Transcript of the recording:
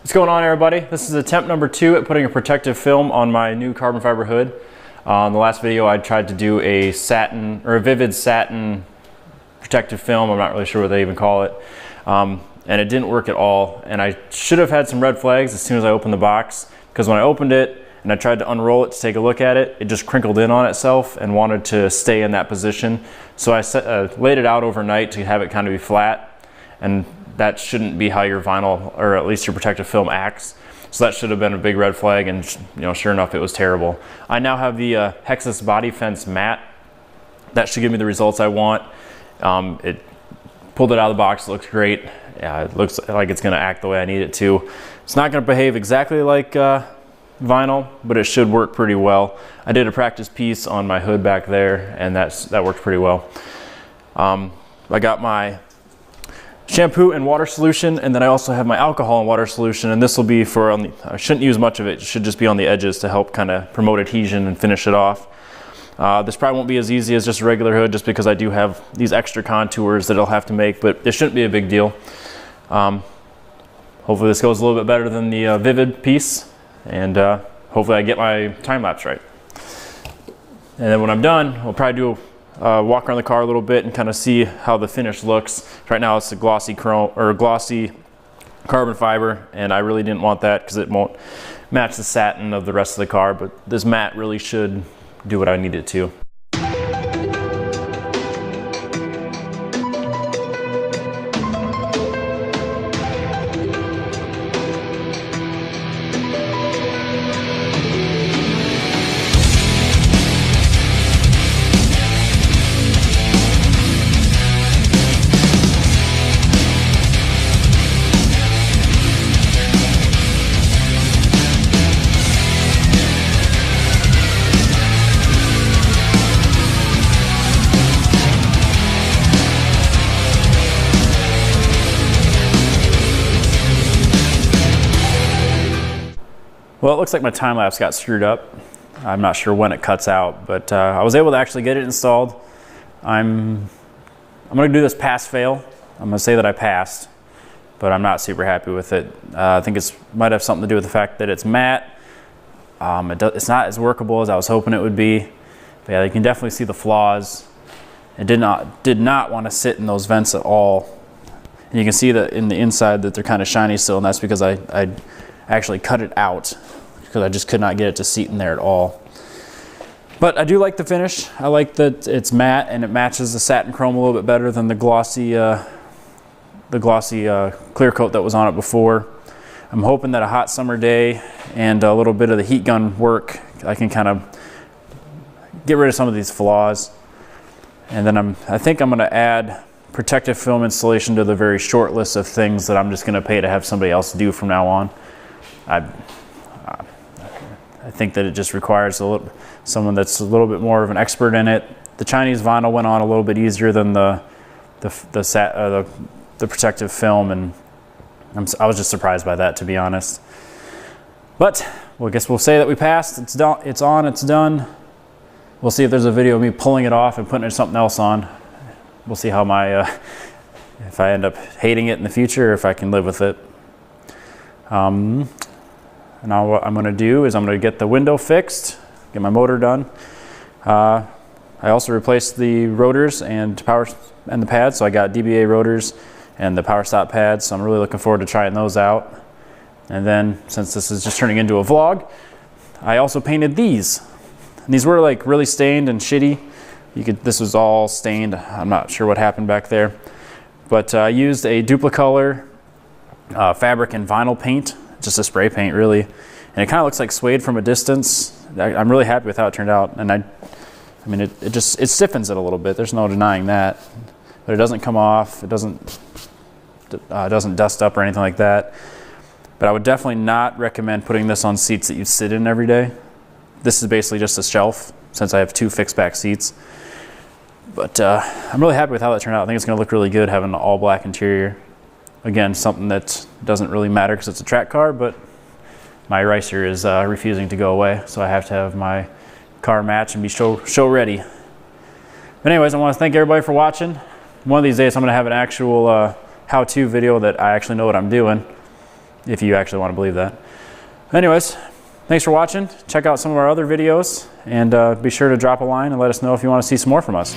What's going on, everybody? This is attempt number 2 at putting a protective film on my new carbon fiber hood. In the last video I tried to do a satin or a Vvivid Satin protective film. I'm not really sure what they even call it. And it didn't work at all. And I should have had some red flags as soon as I opened the box, because when I opened it and I tried to unroll it to take a look at it, it just crinkled in on itself and wanted to stay in that position. So I laid it out overnight to have it kind of be flat, and that shouldn't be how your vinyl, or at least your protective film, acts. So that should have been a big red flag, and sure enough, it was terrible. I now have the HEXIS Bodyfence Matte. That should give me the results I want. It pulled it out of the box, it looks great. Yeah, it looks like it's gonna act the way I need it to. It's not gonna behave exactly like vinyl, but it should work pretty well. I did a practice piece on my hood back there, and that worked pretty well. I got my shampoo and water solution, and then I also have my alcohol and water solution, and this will be for I shouldn't use much of it, it should just be on the edges to help kind of promote adhesion and finish it off. This probably won't be as easy as just a regular hood, just because I do have these extra contours that I'll have to make, but it shouldn't be a big deal. Hopefully this goes a little bit better than the Vvivid piece, and hopefully I get my time lapse right. And then when I'm done, I'll probably do walk around the car a little bit and kind of see how the finish looks. Right now it's a glossy chrome or glossy carbon fiber, and I really didn't want that because it won't match the satin of the rest of the car, but this matte really should do what I need it to. Well, it looks like my time lapse got screwed up. I'm not sure when it cuts out, but I was able to actually get it installed. I'm gonna do this pass fail. I'm gonna say that I passed, but I'm not super happy with it. I think it might have something to do with the fact that it's matte. It's not as workable as I was hoping it would be. But yeah, you can definitely see the flaws. It did not want to sit in those vents at all. And you can see that in the inside that they're kind of shiny still, and that's because I actually cut it out because I just could not get it to seat in there at all. But I do like the finish. I like that it's matte and it matches the satin chrome a little bit better than the glossy clear coat that was on it before. I'm hoping that a hot summer day and a little bit of the heat gun work, I can kind of get rid of some of these flaws. And then I think I'm gonna add protective film installation to the very short list of things that I'm just gonna pay to have somebody else do from now on. I think that it just requires someone that's a little bit more of an expert in it. The Chinese vinyl went on a little bit easier than the protective film, and I was just surprised by that, to be honest. But well, I guess we'll say that we passed. It's done. It's on. It's done. We'll see if there's a video of me pulling it off and putting something else on. We'll see how if I end up hating it in the future, or if I can live with it. Now what I'm going to do is I'm going to get the window fixed, get my motor done. I also replaced the rotors and the pads, so I got DBA rotors and the power stop pads, so I'm really looking forward to trying those out. And then, since this is just turning into a vlog, I also painted these. And these were like really stained and shitty. This was all stained. I'm not sure what happened back there, but I used a Duplicolor fabric and vinyl paint, just a spray paint really, and it kind of looks like suede from a distance. I'm really happy with how it turned out, and I mean it stiffens it a little bit. There's no denying that, but it doesn't come off. It doesn't dust up or anything like that. But I would definitely not recommend putting this on seats that you sit in every day. This is basically just a shelf, since I have 2 fixed back seats. But I'm really happy with how that turned out. I think it's going to look really good having an all black interior. Again, something that doesn't really matter because it's a track car, but my eraser is refusing to go away, so I have to have my car match and be show ready. But anyways, I want to thank everybody for watching. One of these days I'm going to have an actual how-to video that I actually know what I'm doing, if you actually want to believe that. Anyways, thanks for watching. Check out some of our other videos, and be sure to drop a line and let us know if you want to see some more from us.